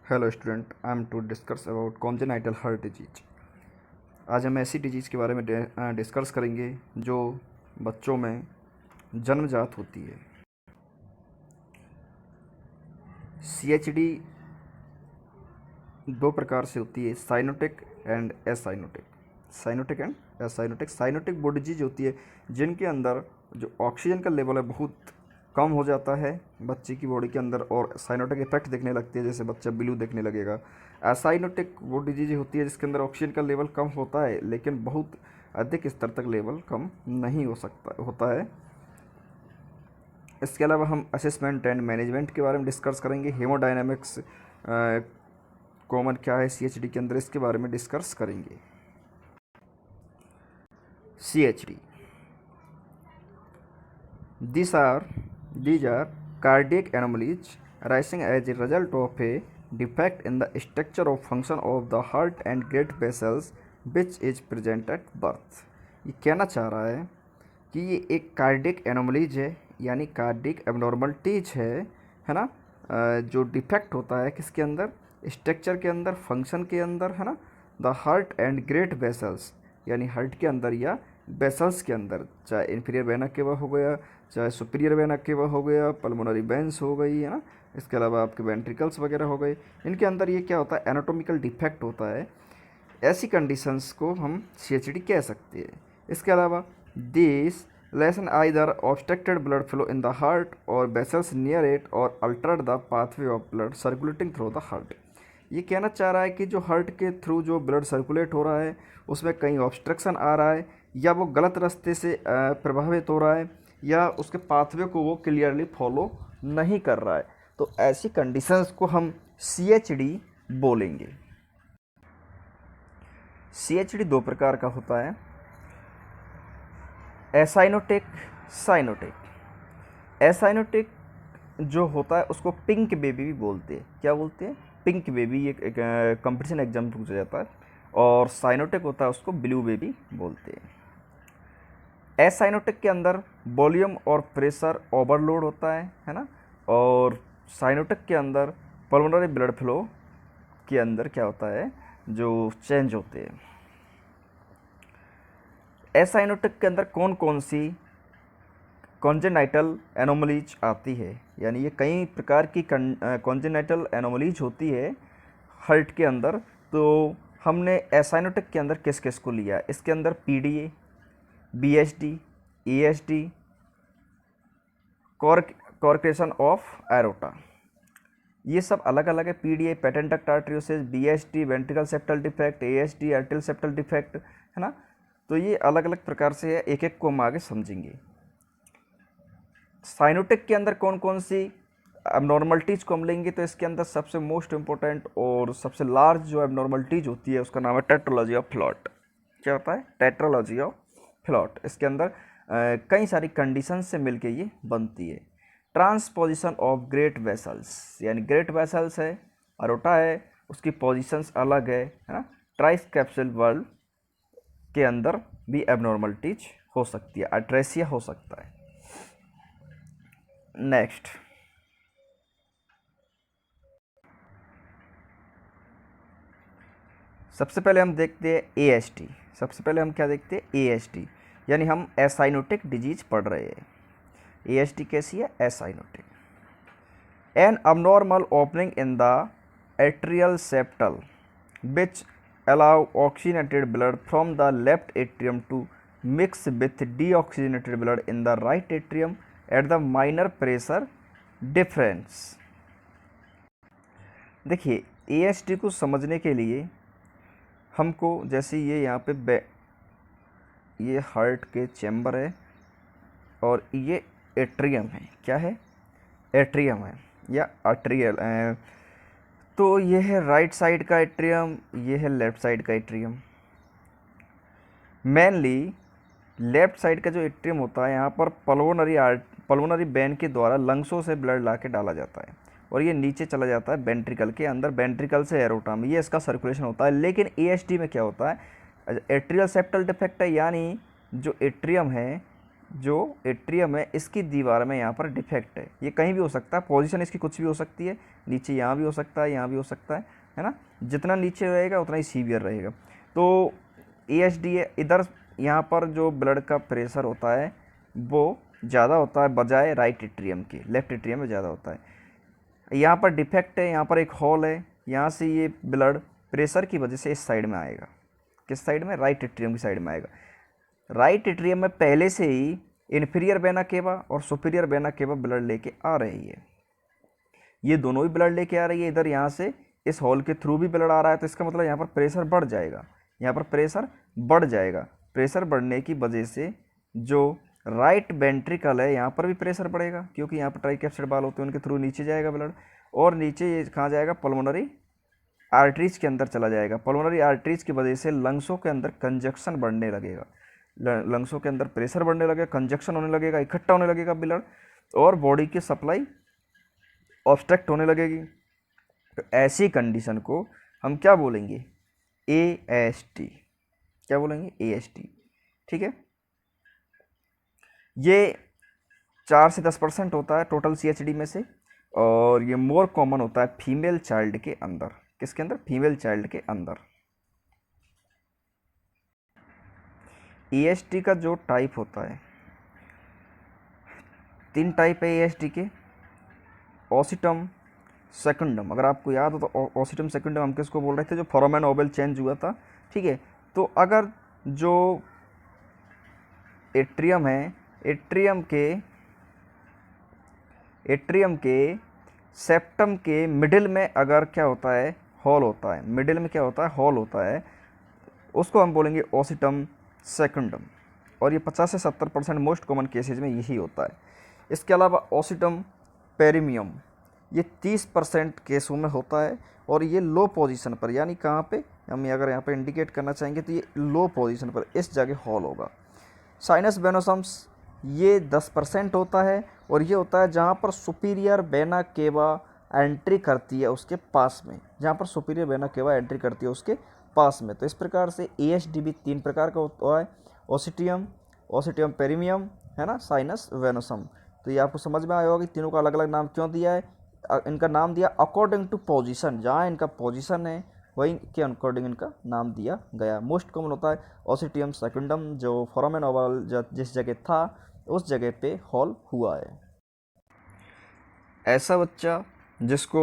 Hello student, I am to discuss about congenital heart disease. आज हम ऐसी disease के बारे में डिस्कस करेंगे जो बच्चों में जन्मजात होती है। CHD दो प्रकार से होती है, साइनोटिक एंड एसाइनोटिक। साइनोटिक वो डिजीज होती है जिनके अंदर जो ऑक्सीजन का लेवल है बहुत कम हो जाता है बच्चे की बॉडी के अंदर, और साइनोटिक इफेक्ट दिखने लगती है, जैसे बच्चा ब्लू दिखने लगेगा। एसाइनोटिक वो डिजीज होती है जिसके अंदर ऑक्सीजन का लेवल कम होता है लेकिन बहुत अधिक स्तर तक लेवल कम नहीं होता है। इसके अलावा हम असेसमेंट एंड मैनेजमेंट के बारे में डिस्कस करेंगे। हेमोडायनामिक्स कॉमन क्या है CHD के अंदर, इसके बारे में डिस्कस करेंगे। CHD, these are cardiac anomalies arising as a result of a defect in the structure of function of the heart and great vessels which is present at birth। ये कहना चाह रहा है कि ये एक कार्डियक एनोमलीज है, यानी कार्डियक एबनॉर्मलिटीज है ना, जो डिफेक्ट होता है किसके अंदर, स्ट्रक्चर के अंदर, फंक्शन के अंदर, है ना। The heart and great vessels, यानी हार्ट के अंदर या वेसल्स के अंदर, चाहे इन्फीरियर वेना केवा हो गया, चाहे सुपीरियर वेना केवा हो गया, पल्मोनरी वेंस हो गई, है ना। इसके अलावा आपके वेंट्रिकल्स वगैरह हो गए, इनके अंदर ये क्या होता है, एनाटोमिकल डिफेक्ट होता है। ऐसी कंडीशंस को हम CHD कह सकते हैं। इसके अलावा this lesson either obstructed blood flow in the heart और वेसल्स नियर इट और Altered the pathway of blood circulating through the heart. ये कहना चाह रहा है कि जो हार्ट के थ्रू जो ब्लड सर्कुलेट हो रहा है उसमें कहीं ऑब्स्ट्रक्शन आ रहा है, या वो गलत रास्ते से प्रभावित हो रहा है, या उसके पाथवे को वो क्लियरली फॉलो नहीं कर रहा है। तो ऐसी कंडीशंस को हम CHD बोलेंगे। CHD दो प्रकार का होता है, एसाइनोटिक, साइनोटिक। एसाइनोटिक जो होता है उसको पिंक बेबी भी बोलते हैं। क्या बोलते हैं? Pink baby. ये एक कंपटीशन एग्जाम पूछा जाता है। और साइनोटिक होता है उसको ब्लू बेबी बोलते हैं। एसाइनोटिक के अंदर वॉल्यूम और प्रेशर ओवरलोड होता है ना। और साइनोटिक के अंदर पल्मोनरी ब्लड फ्लो के अंदर क्या होता है, जो चेंज होते हैं। एसाइनोटिक के अंदर कौन कौन सी कॉन्जेनाइटल एनोमलीज आती है, यानी ये कई प्रकार की कॉन्जेनाइटल एनोमलीज होती है हार्ट के अंदर। तो हमने एसाइनोटिक के अंदर किस किस को लिया, इसके अंदर PDA, BSD, ASD, coarctation of aorta, ये सब अलग अलग है। PDA patent duct arteriosus, BSD ventricular septal defect, ASD atrial septal defect, है ना। तो ये अलग अलग प्रकार से है, एक एक को हम आगे समझेंगे। साइनोटिक के अंदर कौन कौन सी एबनॉर्मलिटीज को हम लेंगे, तो इसके अंदर सबसे मोस्ट इंपॉर्टेंट और सबसे लार्ज जो एबनॉर्मलिटीज होती है उसका नाम है टेट्रोलॉजी ऑफ फ्लॉट। क्या होता है? Tetralogy of Fallot. इसके अंदर कई सारी कंडीशन से मिलके ये बनती है। ट्रांसपोजिशन ऑफ ग्रेट वेसल्स, यानी ग्रेट वेसल्स है, अरोटा है, उसकी पोजिशंस अलग है ना। ट्राइस कैप्सूल वर्ल्ड के अंदर भी एबनॉर्मलिटीज हो सकती है, अट्रेसिया हो सकता है। नेक्स्ट, सबसे पहले हम देखते हैं ASD। सबसे पहले हम क्या देखते हैं? ASD, यानी हम एसाइनोटिक डिजीज पढ़ रहे हैं। ASD कैसी है? Acyanotic. An abnormal opening in the atrial septal which allow oxygenated blood from the left atrium to mix with deoxygenated blood in the right atrium at the minor pressure difference। देखिए, ASD को समझने के लिए हमको, जैसे ये यहाँ पे ये हार्ट के चैम्बर है और ये एट्रियम है। क्या है? एट्रियम है या आर्ट्रियल। तो ये है राइट साइड का एट्रियम, ये है लेफ्ट साइड का एट्रियम। मेनली लेफ्ट साइड का जो एट्रियम होता है, यहाँ पर पल्मोनरी वेन के द्वारा लंग्सों से ब्लड ला के डाला जाता है और ये नीचे चला जाता है वेंट्रिकल के अंदर, वेंट्रिकल से एरोटा में, ये इसका सर्कुलेशन होता है। लेकिन ASD में क्या होता है? एट्रियल सेप्टल डिफेक्ट है, यानी जो एट्रियम है जो एट्रियम है इसकी दीवार में यहाँ पर डिफेक्ट है। ये कहीं भी हो सकता है, पोजीशन इसकी कुछ भी हो सकती है, नीचे यहाँ भी हो सकता है, यहाँ भी हो सकता है ना। जितना नीचे रहेगा उतना ही सीवियर रहेगा। तो ASD है, इधर यहाँ पर जो ब्लड का प्रेशर होता है वो ज़्यादा होता है बजाय राइट एट्रियम के, लेफ्ट एट्रियम में ज़्यादा होता है। यहाँ पर डिफेक्ट है, यहाँ पर एक होल है, यहाँ से ये ब्लड प्रेशर की वजह से इस साइड में आएगा। किस साइड में? राइट एट्रियम की साइड में आएगा। राइट एट्रियम में पहले से ही इन्फीरियर वेना केवा और सुपीरियर वेना केवा ब्लड लेके आ रही है। ये दोनों ही ब्लड लेके आ रही है। इधर यहाँ से इस हॉल के थ्रू भी ब्लड आ रहा है, तो इसका मतलब यहाँ पर प्रेशर बढ़ जाएगा, यहाँ पर प्रेशर बढ़ जाएगा। प्रेशर बढ़ने की वजह से जो राइट वेंट्रिकल है यहाँ पर भी प्रेशर बढ़ेगा, क्योंकि यहाँ पर ट्राइकैप्सिड बाल होते हैं, उनके थ्रू नीचे जाएगा ब्लड, और नीचे ये कहाँ जाएगा? पल्मोनरी आर्टरीज के अंदर चला जाएगा। पल्मोनरी आर्टरीज की वजह से लंग्सों के अंदर कंजक्शन बढ़ने लगेगा, लंग्सों के अंदर प्रेशर बढ़ने लगेगा, कंजक्शन होने लगेगा, इकट्ठा होने लगेगा ब्लड, और बॉडी की सप्लाई ऑब्स्ट्रक्ट होने लगेगी। तो ऐसी कंडीशन को हम क्या बोलेंगे? AST। क्या बोलेंगे? AST। ठीक है। ये 4 से 10% होता है टोटल CHD में से, और ये मोर कॉमन होता है फीमेल चाइल्ड के अंदर। किसके अंदर? फीमेल चाइल्ड के अंदर। AST का जो टाइप होता है, 3 टाइप है AST के। ओसिटम सेकंडम, अगर आपको याद हो तो ओसिटम सेकंडम हम किसको बोल रहे थे? जो फोरामेन ओवल चेंज हुआ था। ठीक है। तो अगर जो एट्रियम है, एट्रियम के सेप्टम के मिडिल में अगर क्या होता है? हॉल होता है। मिडिल में क्या होता है? हॉल होता है। उसको हम बोलेंगे ओसिटम सेकंडम, और ये 50 से 70% मोस्ट कॉमन केसेज में यही होता है। इसके अलावा ओसिटम पेरिमियम, ये 30% केसों में होता है, और ये लो पोजीशन पर, यानी कहाँ पे हम अगर यहाँ पे इंडिकेट करना चाहेंगे तो ये लो पोजीशन पर इस जगह हॉल होगा। साइनस वेनोसम्स, ये 10% होता है, और ये होता है जहाँ पर सुपीरियर वेना केवा एंट्री करती है उसके पास में, जहाँ पर सुपीरियर वेना केवा एंट्री करती है उसके पास में। तो इस प्रकार से ASD भी 3 प्रकार का होता है, ओसिटियम पेरिमियम, है ना, साइनस वेनोसम। तो ये आपको समझ में आया होगा कि तीनों का अलग अलग नाम क्यों दिया है। इनका नाम दिया अकॉर्डिंग टू पोजीशन, जहाँ इनका पोजीशन है वही के अकॉर्डिंग इनका नाम दिया गया। मोस्ट कॉमन होता है ओसिटियम सेकंडम, जो फोरामेन ओवल जिस जगह था उस जगह पे हॉल हुआ है। ऐसा बच्चा जिसको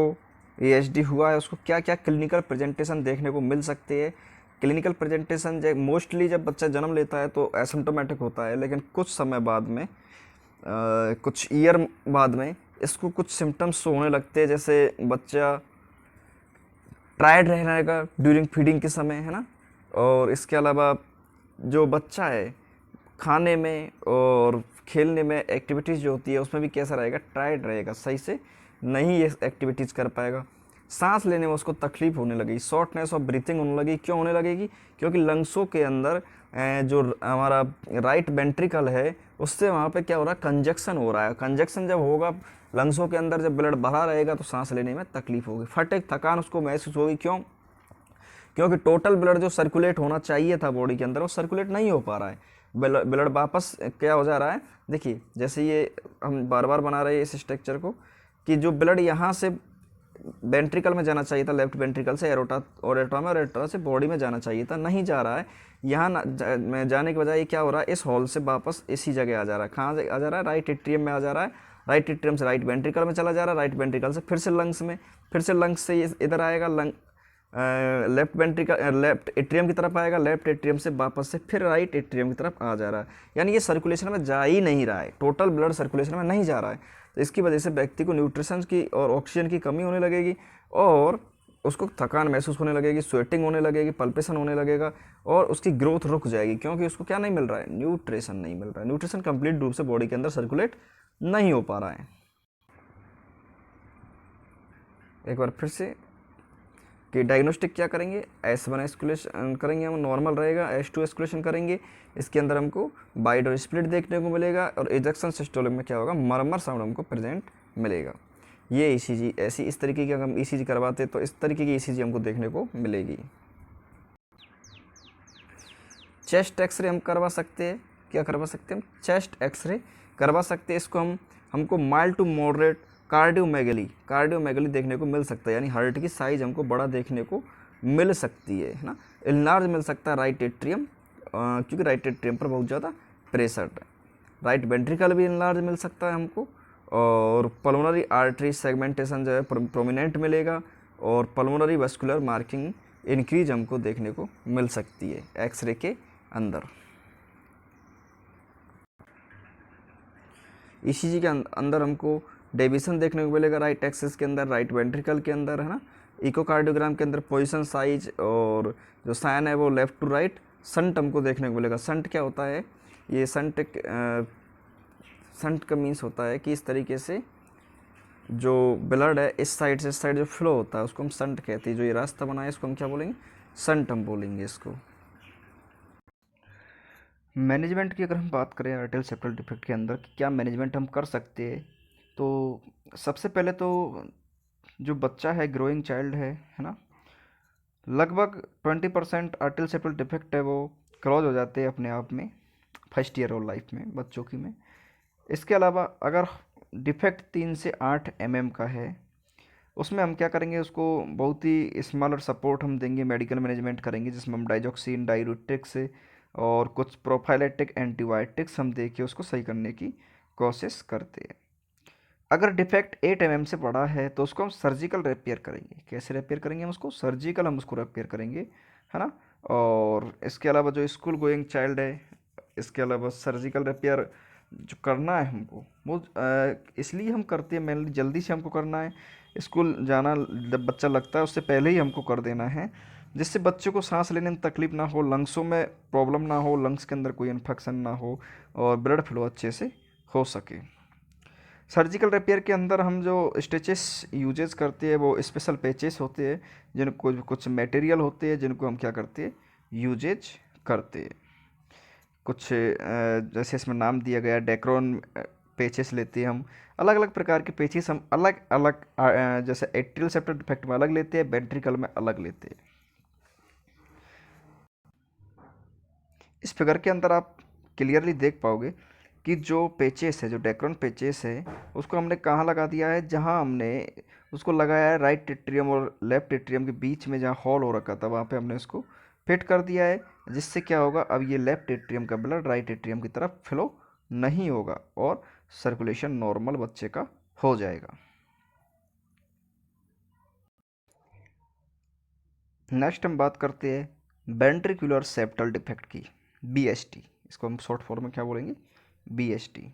ASD हुआ है उसको क्या क्या क्लिनिकल प्रेजेंटेशन देखने को मिल सकते हैं? क्लिनिकल प्रेजेंटेशन मोस्टली जब बच्चा जन्म लेता है तो एसिम्प्टोमेटिक होता है, लेकिन कुछ समय बाद में कुछ ईयर बाद में इसको कुछ सिम्टम्स होने लगते हैं, जैसे बच्चा टायर्ड रहने का ड्यूरिंग फीडिंग के समय, है ना। और इसके अलावा जो बच्चा है खाने में और खेलने में एक्टिविटीज़ जो होती है उसमें भी कैसा रहेगा? टायर्ड रहेगा, सही से नहीं ये एक्टिविटीज़ कर पाएगा। सांस लेने में उसको तकलीफ होने लगेगी, शॉर्टनेस ऑफ ब्रीथिंग होने लगेगी। क्यों होने लगेगी? क्योंकि लंग्सों के अंदर जो हमारा राइट वेंट्रिकल है उससे वहाँ पे क्या हो रहा है? कंजक्शन हो रहा है। कंजक्शन जब होगा लंग्सों के अंदर, जब ब्लड भरा रहेगा तो सांस लेने में तकलीफ होगी, फटीग, थकान उसको महसूस होगी। क्यों? क्योंकि टोटल ब्लड जो सर्कुलेट होना चाहिए था बॉडी के अंदर वो सर्कुलेट नहीं हो पा रहा है। ब्लड वापस क्या हो जा रहा है? देखिए, जैसे ये हम बार बार बना रहे हैं इस स्ट्रक्चर को, कि जो ब्लड यहाँ से वेंट्रिकल में जाना चाहिए था, लेफ्ट वेंट्रिकल से एरोटा और एरोटा से बॉडी में जाना चाहिए था, नहीं जा रहा है। यहाँ में जाने के बजाय क्या हो रहा है? इस हॉल से वापस इसी जगह आ जा रहा है। कहाँ से आ जा रहा है? राइट एट्रियम में आ जा रहा है। राइट एट्रियम से राइट वेंट्रिकल में चला जा रहा है, राइट वेंट्रिकल से फिर से लंग्स में, फिर से लंग्स से इधर आएगा, लेफ्ट वेंट्रिकल लेफ्ट एट्रियम की तरफ आएगा, लेफ्ट एट्रियम से वापस से फिर राइट एट्रियम की तरफ आ जा रहा है। यानी ये सर्कुलेशन में जा ही नहीं रहा है, टोटल ब्लड सर्कुलेशन में नहीं जा रहा है। तो इसकी वजह से व्यक्ति को न्यूट्रिशन की और ऑक्सीजन की कमी होने लगेगी, और उसको थकान महसूस होने लगेगी, स्वेटिंग होने लगेगी, पल्पेशन होने लगेगा, और उसकी ग्रोथ रुक जाएगी। क्योंकि उसको क्या नहीं मिल रहा है? न्यूट्रिशन नहीं मिल रहा है। न्यूट्रिशन कंप्लीट रूप से बॉडी के अंदर सर्कुलेट नहीं हो पा रहा है। एक बार फिर से कि डायग्नोस्टिक क्या करेंगे? S1 एस्कुलेशन करेंगे, हम नॉर्मल रहेगा। S2 एस्कुलेशन करेंगे, इसके अंदर हमको बाइड और स्प्लिट देखने को मिलेगा, और इजेक्शन सिस्टोलिक में क्या होगा? मरमर साउंड हमको प्रेजेंट मिलेगा। ये ECG ऐसी इस तरीके की, अगर हम ECG करवाते तो इस तरीके की ECG हमको देखने को मिलेगी। चेस्ट एक्सरे हम करवा सकते हैं, क्या करवा सकते हैं हम, चेस्ट एक्सरे करवा सकते हैं। इसको हमको माइल्ड टू मॉडरेट कार्डियोमेगली देखने को मिल सकता है, यानी हार्ट की साइज हमको बड़ा देखने को मिल सकती है ना। इनलार्ज मिल सकता है राइट एट्रियम, क्योंकि राइट एट्रियम पर बहुत ज़्यादा प्रेशर है। राइट वेंट्रिकल भी इनलार्ज मिल सकता है हमको, और पल्मोनरी आर्टरी सेगमेंटेशन जो है प्रोमिनेंट मिलेगा, और पल्मोनरी वस्कुलर मार्किंग इंक्रीज हमको देखने को मिल सकती है एक्सरे के अंदर। ईसीजी के अंदर हमको डेविएशन देखने को मिलेगा राइट एक्सिस के अंदर, राइट वेंट्रिकल के अंदर, है ना। इकोकार्डियोग्राम के अंदर पोजीशन साइज और जो साइन है वो लेफ्ट टू राइट। संट हमको देखने को मिलेगा। संट क्या होता है, ये संट का मीन्स होता है कि इस तरीके से जो ब्लड है इस साइड से इस साइड जो फ्लो होता है उसको हम संट कहते हैं। जो ये रास्ता बना है इसको हम क्या बोलेंगे, संट हम बोलेंगे इसको। मैनेजमेंट की अगर हम बात करें आर्टेरियल सेप्टल डिफेक्ट के अंदर कि क्या मैनेजमेंट हम कर सकते हैं, तो सबसे पहले तो जो बच्चा है, ग्रोइंग चाइल्ड है ना, लगभग 20% आर्टेरियल सेप्टल डिफेक्ट है वो क्लोज हो जाते हैं अपने आप में फर्स्ट ईयर ऑफ लाइफ में बच्चों की में। इसके अलावा अगर डिफेक्ट 3 से 8 mm का है, उसमें हम क्या करेंगे, उसको बहुत ही स्मॉलर सपोर्ट हम देंगे, मेडिकल मैनेजमेंट करेंगे जिसमें हम डाइजॉक्सिन, डाययूरेटिक्स और कुछ प्रोफाइलेटिक एंटीबायोटिक्स हम दे के उसको सही करने की कोशिश करते हैं। अगर डिफेक्ट 8 mm से बड़ा है तो उसको हम सर्जिकल रिपेयर करेंगे। कैसे रिपेयर करेंगे हम उसको, सर्जिकल हम उसको रिपेयर करेंगे, है ना। और इसके अलावा जो स्कूल गोइंग चाइल्ड है, इसके अलावा सर्जिकल रिपेयर जो करना है हमको वो इसलिए हम करते हैं, मेनली जल्दी से हमको करना है। स्कूल जाना जब बच्चा लगता है उससे पहले ही हमको कर देना है, जिससे बच्चे को सांस लेने में तकलीफ ना हो, लंग्सों में प्रॉब्लम ना हो, लंग्स के अंदर कोई इन्फेक्शन ना हो और ब्लड फ्लो अच्छे से हो सके। सर्जिकल रिपेयर के अंदर हम जो स्टिचेस यूजेस करते हैं वो स्पेशल पैचेस होते हैं, जिनको कुछ मटेरियल होते हैं जिनको हम क्या करते हैं, यूजेज करते हैं। कुछ जैसे इसमें नाम दिया गया डेक्रोन पेचेस लेते हैं हम। अलग अलग प्रकार के पेचेस हम अलग अलग जैसे एट्रियल सेप्टल डिफेक्ट में अलग लेते हैं, वेंट्रिकल में अलग लेते हैं। इस फिगर के अंदर आप क्लियरली देख पाओगे कि जो पेचेस है, जो डेक्रोन पेचेस है, उसको हमने कहाँ लगा दिया है, जहाँ हमने उसको लगाया है राइट एट्रियम और लेफ्ट एट्रियम के बीच में जहाँ हॉल हो रखा था वहाँ पे हमने उसको फिट कर दिया है। जिससे क्या होगा, अब ये लेफ्ट एट्रियम का ब्लड राइट एट्रियम की तरफ फ्लो नहीं होगा और सर्कुलेशन नॉर्मल बच्चे का हो जाएगा। नेक्स्ट हम बात करते हैं वेंट्रिकुलर सेप्टल डिफेक्ट की, बीएसटी। इसको हम शॉर्ट फॉर्म में क्या बोलेंगे, बीएसटी।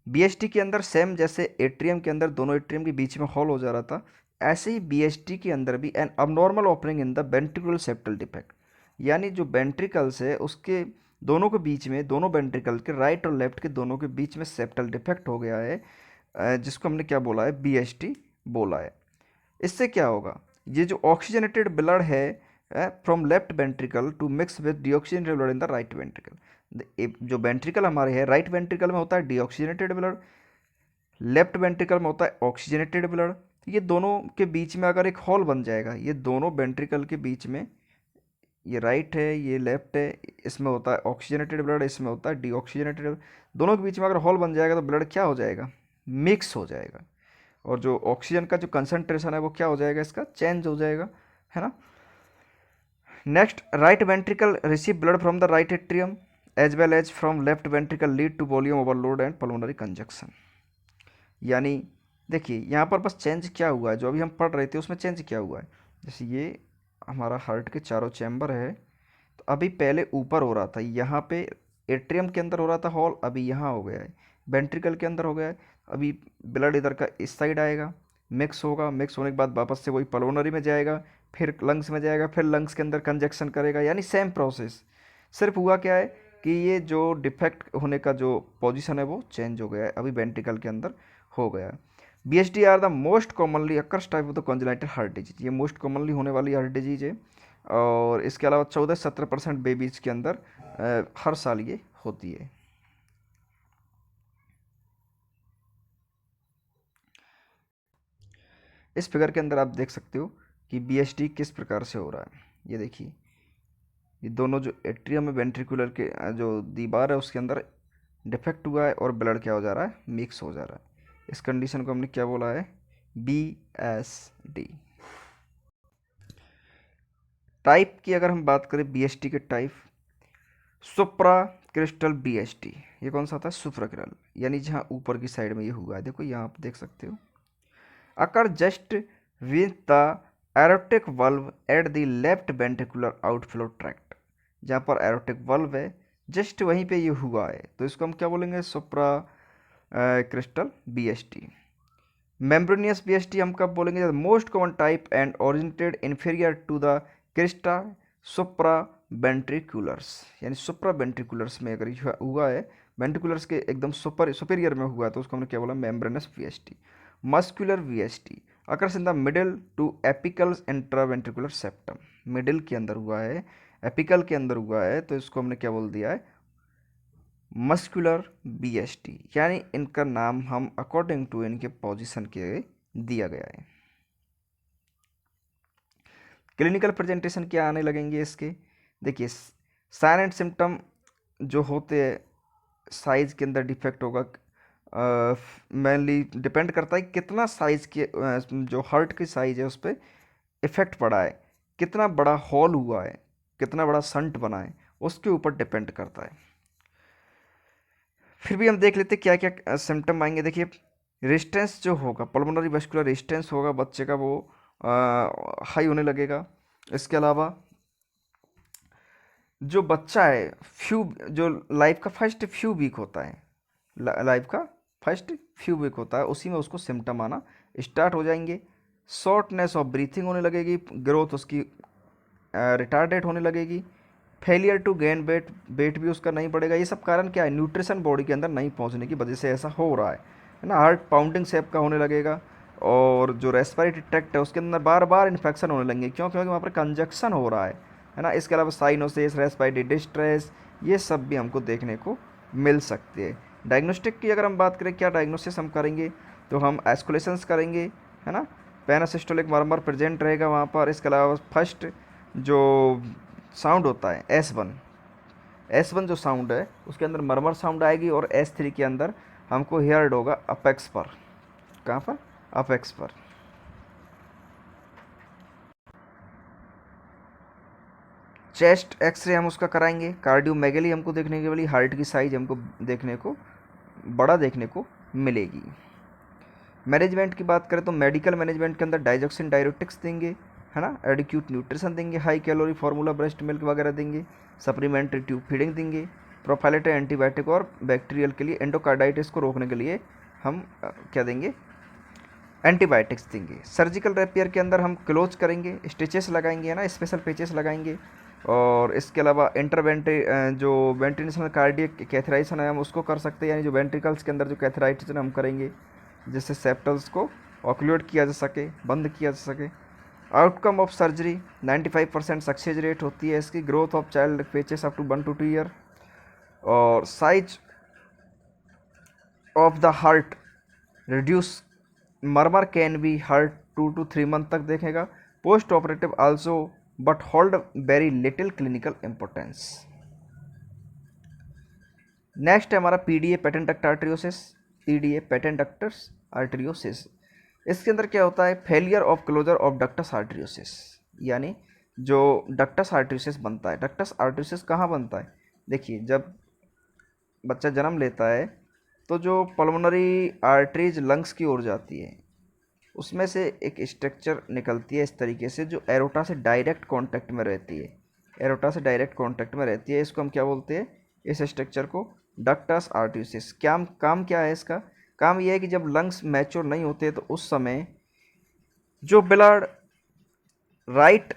बीएसटी के अंदर सेम जैसे एट्रियम के अंदर दोनों एट्रियम के बीच में हॉल हो जा रहा था, ऐसे ही बीएसटी के अंदर भी an abnormal opening in the ventricular septal defect, यानी जो वेंट्रिकल्स है उसके दोनों के बीच में, दोनों वेंट्रिकल के राइट और लेफ्ट के दोनों के बीच में सेप्टल डिफेक्ट हो गया है, जिसको हमने क्या बोला है, बीएसटी बोला है। इससे क्या होगा, ये जो ऑक्सीजनेटेड ब्लड है from left ventricle to mix with deoxygenated blood in the right ventricle. जो वेंट्रिकल हमारे है, राइट वेंट्रिकल में होता है डीऑक्सीजनेटेड ब्लड, लेफ्ट वेंट्रिकल में होता है ऑक्सीजनेटेड ब्लड। ये दोनों के बीच में अगर एक हॉल बन जाएगा, ये दोनों वेंट्रिकल के बीच में, ये राइट है ये लेफ्ट है, इसमें होता है ऑक्सीजनेटेड ब्लड, इसमें होता है डीऑक्सीजनेटेड, दोनों के बीच में अगर हॉल बन जाएगा तो ब्लड क्या हो जाएगा, मिक्स हो जाएगा, और जो ऑक्सीजन का जो कंसंट्रेशन है वो क्या हो जाएगा, इसका चेंज हो जाएगा, है ना। Next, right ventricle receive blood from the right atrium as well as from left ventricle lead to volume overload and pulmonary conjunction. यानी देखिए यहाँ पर बस चेंज क्या हुआ है, जो अभी हम पढ़ रहे थे उसमें चेंज क्या हुआ है। जैसे ये हमारा हार्ट के चारों चैम्बर है, तो अभी पहले ऊपर हो रहा था, यहाँ पे एट्रियम के अंदर हो रहा था हॉल, अभी यहाँ हो गया है, वेंट्रिकल के अंदर हो गया है। अभी ब्लड इधर का इस साइड आएगा, मिक्स होगा, मिक्स होने के बाद वापस से वही पल्मोनरी में जाएगा, फिर लंग्स में जाएगा, फिर लंग्स के अंदर कंजक्शन करेगा, यानी सेम प्रोसेस। सिर्फ हुआ क्या है कि ये जो डिफेक्ट होने का जो पोजीशन है वो चेंज हो गया है, अभी वेंट्रिकल के अंदर हो गया है। B H D are the most commonly occurs type of the congenital heart disease, ये मोस्ट कॉमनली होने वाली हार्ट डिजीज है, और इसके अलावा 14-17% बेबीज के अंदर हर साल ये होती है। इस फिगर के अंदर आप देख सकते हो कि बीएसटी किस प्रकार से हो रहा है। ये देखिए, ये दोनों जो एट्रियम में वेंट्रिकुलर के जो दीवार है उसके अंदर डिफेक्ट हुआ है और ब्लड क्या हो जा रहा है, मिक्स हो जा रहा है। इस कंडीशन को हमने क्या बोला है, BSD। टाइप की अगर हम बात करें BSD के टाइप, सुप्रा क्रिस्टल BSD, ये कौन सा आता है, सुप्रा क्रिस्टल, यानी जहाँ ऊपर की साइड में ये हुआ है, देखो यहाँ आप देख सकते हो, occur just with the aortic valve at the left ventricular outflow tract, जहाँ पर एरोटिक वल्व है जस्ट वहीं पे ये हुआ है, तो इसको हम क्या बोलेंगे, supra cristal BSD। Membranous BSD हम कब बोलेंगे, most common type and originated inferior to the crista supra ventriculars, यानी सुप्रा वेंट्रिकुलर्स में अगर हुआ है, वेंट्रिकुलर्स के एकदम सुपीरियर में हुआ है, तो उसको हमने क्या बोला, membranous BSD। Muscular BSD occurs in the middle to apical intraventricular septum, middle के अंदर हुआ है, एपिकल के अंदर हुआ है, तो इसको हमने क्या बोल दिया है, मस्कुलर BSD, यानी इनका नाम हम अकॉर्डिंग टू इनके पोजीशन के दिया गया है। क्लिनिकल प्रेजेंटेशन क्या आने लगेंगे इसके, देखिए साइन एंड सिम्टम जो होते हैं, साइज के अंदर डिफेक्ट होगा, मेनली डिपेंड करता है कितना साइज के जो हार्ट की साइज है उस पर इफेक्ट पड़ा है, कितना बड़ा हॉल हुआ है, कितना बड़ा संट बना है, उसके ऊपर डिपेंड करता है। फिर भी हम देख लेते क्या क्या सिम्टम आएंगे। देखिए रेजिस्टेंस जो होगा, पल्मोनरी वेस्कुलर रेजिस्टेंस होगा बच्चे का, वो हाई होने लगेगा। इसके अलावा जो बच्चा है, जो लाइफ का फर्स्ट फ्यू वीक होता है, लाइफ का फर्स्ट फ्यू वीक होता है, उसी में उसको सिम्टम आना स्टार्ट हो जाएंगे। शॉर्टनेस ऑफ ब्रीथिंग होने लगेगी, ग्रोथ उसकी रिटार्डेड होने लगेगी, failure to gain weight, weight भी उसका नहीं बढ़ेगा। ये सब कारण क्या है, न्यूट्रिशन बॉडी के अंदर नहीं पहुंचने की वजह से ऐसा हो रहा है ना। हार्ट पाउंडिंग शेप का होने लगेगा, और जो रेस्पिरेटरी ट्रैक्ट है उसके अंदर बार बार इन्फेक्शन होने लगेंगे, क्यों, क्योंकि वहाँ पर कंजक्शन हो रहा है ना। इसके अलावा साइनोसिस, रेस्पिरेटरी डिस्ट्रेस, ये सब भी हमको देखने को मिल सकते हैं। डायग्नोस्टिक की अगर हम बात करें, क्या डायग्नोसिस हम करेंगे, तो हम एस्कुलेशंस करेंगे, है ना, पेनासिस्टोलिक मर्मर प्रेजेंट रहेगा वहाँ पर। इसके अलावा फर्स्ट जो साउंड होता है S1 जो साउंड है उसके अंदर मर्मर साउंड आएगी, और S3 के अंदर हमको हेयर्ड होगा अपेक्स पर, कहाँ पर, अपेक्स पर। चेस्ट एक्सरे हम उसका कराएंगे, कार्डियोमेगली हमको देखने के लिए, हार्ट की साइज हमको देखने को बड़ा देखने को मिलेगी। मैनेजमेंट की बात करें तो मेडिकल मैनेजमेंट के अंदर डाइजोक्सिन डायरेटिक्स देंगे, है ना, एडिक्यूट न्यूट्रिशन देंगे, high calorie formula breast milk वगैरह देंगे, सप्लीमेंट्री ट्यूब फीडिंग देंगे, प्रोफाइलेटिक एंटीबायोटिक, और बैक्टीरियल के लिए एंडोकार्डाइटिस को रोकने के लिए हम क्या देंगे, एंटीबायोटिक्स देंगे। सर्जिकल रेपियर के अंदर हम क्लोज करेंगे, स्टिचेस लगाएंगे, है ना, स्पेशल पेचेस लगाएंगे। और इसके अलावा इंटरवेंट्री जो वेंटिलेशनल कार्डियक कैथराइजेशन है हम उसको कर सकते हैं, यानी जो वेंट्रिकल्स के अंदर जो कैथराइजेशन हम करेंगे, जिससे सेप्टल्स को ऑक्लूड किया जा सके, बंद किया जा सके। Outcome of surgery 95% success rate होती है इसकी। Growth of child catches up to 1 to 2 year, और size of the heart reduce, murmur can be heard 2 to 3 month तक देखेगा। Post operative also but hold very little clinical importance. Next है हमारा PDA patent duct arteriosus, PDA patent ductus arteriosus. इसके अंदर क्या होता है, failure of closure of ductus आर्टरियोसिस, यानी जो डक्टस आर्टरियोसिस बनता है। डक्टस आर्टरियोसिस कहाँ बनता है, देखिए जब बच्चा जन्म लेता है तो जो पल्मोनरी आर्टरीज लंग्स की ओर जाती है, उसमें से एक स्ट्रक्चर निकलती है इस तरीके से, जो एरोटा से डायरेक्ट कांटेक्ट में रहती है, एरोटा से डायरेक्ट कांटेक्ट में रहती है। इसको हम क्या बोलते हैं, इस स्ट्रक्चर को डक्टस आर्टरियोसिस। क्या काम क्या है इसका, काम यह है कि जब लंग्स मैच्योर नहीं होते तो उस समय जो ब्लड राइट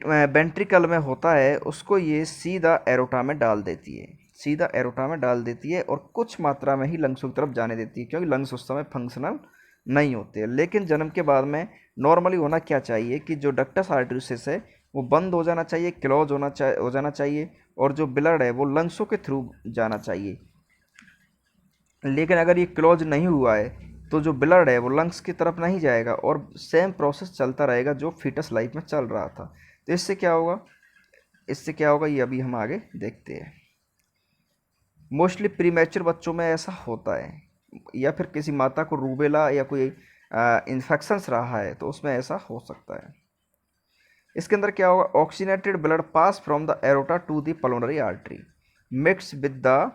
वेंट्रिकल में होता है उसको ये सीधा एरोटा में डाल देती है, सीधा एरोटा में डाल देती है, और कुछ मात्रा में ही लंग्सों की तरफ जाने देती है, क्योंकि लंग्स उस समय फंक्शनल नहीं होते। लेकिन जन्म के बाद में नॉर्मली होना क्या चाहिए कि जो डक्टस आर्टरियोसिस है वो बंद हो जाना चाहिए, क्लोज हो जाना चाहिए, और जो ब्लड है वो लंग्सों के थ्रू जाना चाहिए। लेकिन अगर ये क्लोज नहीं हुआ है तो जो ब्लड है वो लंग्स की तरफ नहीं जाएगा, और सेम प्रोसेस चलता रहेगा जो फीटस लाइफ में चल रहा था। तो इससे क्या होगा, इससे क्या होगा ये अभी हम आगे देखते हैं। मोस्टली प्रीमैच्योर बच्चों में ऐसा होता है, या फिर किसी माता को रूबेला या कोई इन्फेक्शंस रहा है तो उसमें ऐसा हो सकता है। इसके अंदर क्या होगा, oxygenated blood pass from the aorta to the pulmonary artery mix with the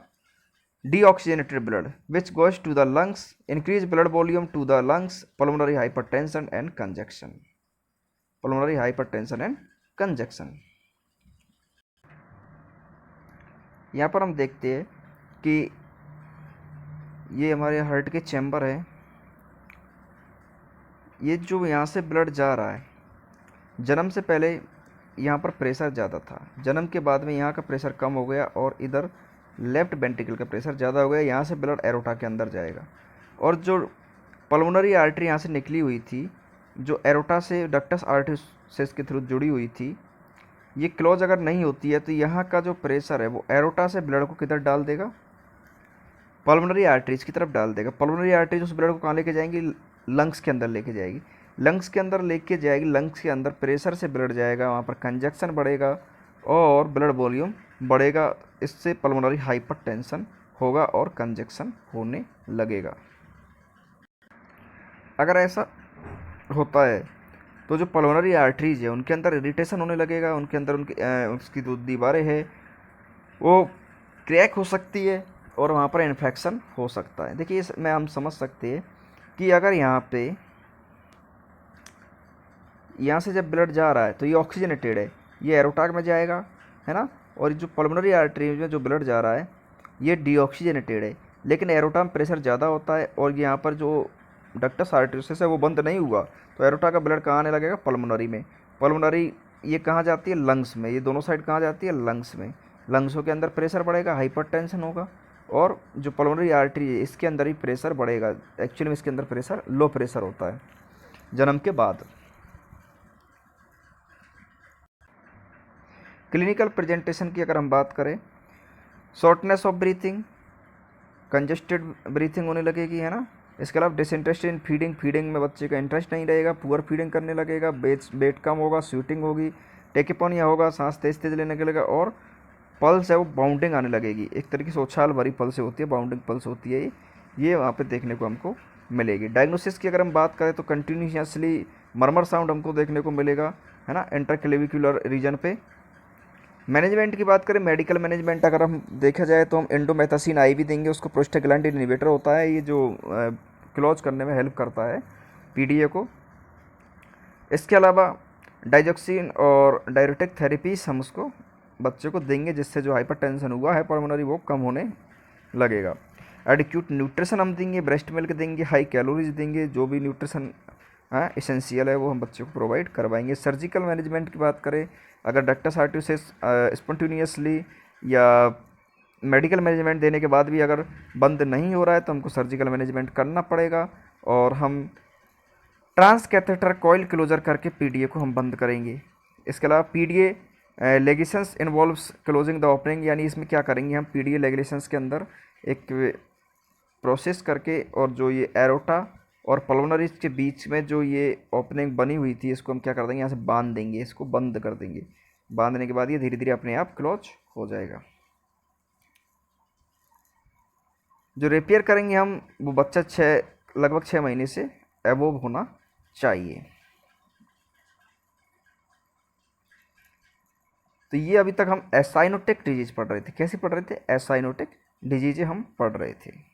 deoxygenated blood which goes to the lungs, increase blood volume to the lungs, pulmonary hypertension and congestion, pulmonary hypertension and congestion। यहाँ पर हम देखते हैं कि ये हमारे heart के chamber है। ये जो यहाँ से ब्लड जा रहा है, जन्म से पहले यहाँ पर प्रेशर ज़्यादा था, जन्म के बाद में यहाँ का प्रेशर कम हो गया और इधर लेफ्ट वेंट्रिकल का प्रेशर ज़्यादा हो गया। यहाँ से ब्लड एरोटा के अंदर जाएगा और जो पल्मोनरी आर्टरी यहाँ से निकली हुई थी, जो एरोटा से डक्टस आर्टरीसिस के थ्रू जुड़ी हुई थी, ये क्लोज अगर नहीं होती है तो यहाँ का जो प्रेशर है वो एरोटा से ब्लड को किधर डाल देगा, पल्मोनरी आर्टरीज की तरफ डाल देगा। पल्मोनरी आर्टरीज उस ब्लड को कहाँ लेके जाएंगी, लंग्स के अंदर लेके जाएगी। लंग्स के अंदर लेके जाएगी, लंग्स के अंदर प्रेशर से ब्लड जाएगा, वहाँ पर कंजक्शन बढ़ेगा और ब्लड वॉल्यूम बढ़ेगा। इससे पल्मोनरी हाइपरटेंशन होगा और कंजक्शन होने लगेगा। अगर ऐसा होता है तो जो पल्मोनरी आर्टरीज है उनके अंदर इरिटेशन होने लगेगा, उनके अंदर उसकी जो दीवारें हैं वो क्रैक हो सकती है और वहाँ पर इन्फेक्शन हो सकता है। देखिए इसमें हम समझ सकते हैं कि अगर यहाँ से जब ब्लड जा रहा है तो ये ऑक्सीजनेटेड है, ये एरोटा में जाएगा, है ना, और जो पल्मोनरी आर्टरी में जो ब्लड जा रहा है ये डीऑक्सीजनेटेड है, लेकिन एरोटा में प्रेशर ज़्यादा होता है और यहाँ पर जो डक्टस आर्टरीसिस है वो बंद नहीं हुआ तो एरोटा का ब्लड कहाँ आने लगेगा, पल्मोनरी में। पल्मोनरी ये कहाँ जाती है, लंग्स में। ये दोनों साइड कहाँ जाती है, लंग्स में। लंग्सों के अंदर प्रेशर बढ़ेगा, हाइपरटेंशन होगा और जो पल्मोनरी आर्टरी है इसके अंदर ही प्रेशर बढ़ेगा। एक्चुअली में इसके अंदर प्रेशर लो प्रेशर होता है जन्म के बाद। क्लिनिकल प्रेजेंटेशन की अगर हम बात करें, shortness of breathing, congested breathing होने लगेगी, है ना। इसके अलावा डिसइंटरेस्ट इन फीडिंग, फीडिंग में बच्चे का इंटरेस्ट नहीं रहेगा, पुअर फीडिंग करने लगेगा, वेट कम होगा, स्वीटिंग होगी, टेकिपोनिया होगा, सांस तेज तेज लेने लगेगा और पल्स है वो बाउंडिंग आने लगेगी। एक तरीके से उछाल भरी पल्स होती है, बाउंडिंग पल्स होती है, ये वहाँ पे देखने को हमको मिलेगी। डायग्नोसिस की अगर हम बात करें तो कंटिन्यूसली मर्मर साउंड हमको देखने को मिलेगा, है ना, इंटरक्लेविकुलर रीजन पे। मैनेजमेंट की बात करें, मेडिकल मैनेजमेंट अगर हम देखा जाए तो हम इंडोमेथासिन आई भी देंगे, उसको प्रोस्टाग्लैंडिन इनहिबिटर होता है, ये जो क्लोज करने में हेल्प करता है पीडीए को। इसके अलावा डाइजोक्सिन और डायरेटिक थेरेपीज हम उसको बच्चे को देंगे जिससे जो हाइपरटेंशन हुआ है पल्मोनरी वो कम होने लगेगा। एडिक्यूट न्यूट्रिशन हम देंगे, ब्रेस्ट मिल्क देंगे, हाई कैलोरीज देंगे, जो भी न्यूट्रिशन एसेंशियल है वो हम बच्चे को प्रोवाइड करवाएंगे। सर्जिकल मैनेजमेंट की बात करें, अगर डक्टस आर्टरीसिस स्पॉन्टेनियसली या मेडिकल मैनेजमेंट देने के बाद भी अगर बंद नहीं हो रहा है तो हमको सर्जिकल मैनेजमेंट करना पड़ेगा और हम ट्रांस कैथेटर कॉइल क्लोजर करके पीडीए को हम बंद करेंगे। इसके अलावा PDA ligations involves closing the opening, यानी इसमें क्या करेंगे हम पीडीए लेगिशंस के अंदर एक प्रोसेस करके और जो ये एरोटा और पल्मोनरी के बीच में जो ये ओपनिंग बनी हुई थी इसको हम क्या कर देंगे, यहाँ से बांध देंगे, इसको बंद कर देंगे। बांधने के बाद ये धीरे धीरे अपने आप क्लोज हो जाएगा। जो रिपेयर करेंगे हम वो बच्चा लगभग 6 महीने से एबोव होना चाहिए। तो ये अभी तक हम एसाइनोटिक डिजीज पढ़ रहे थे। कैसी पढ़ रहे थे, एसाइनोटिक डिजीज हम पढ़ रहे थे।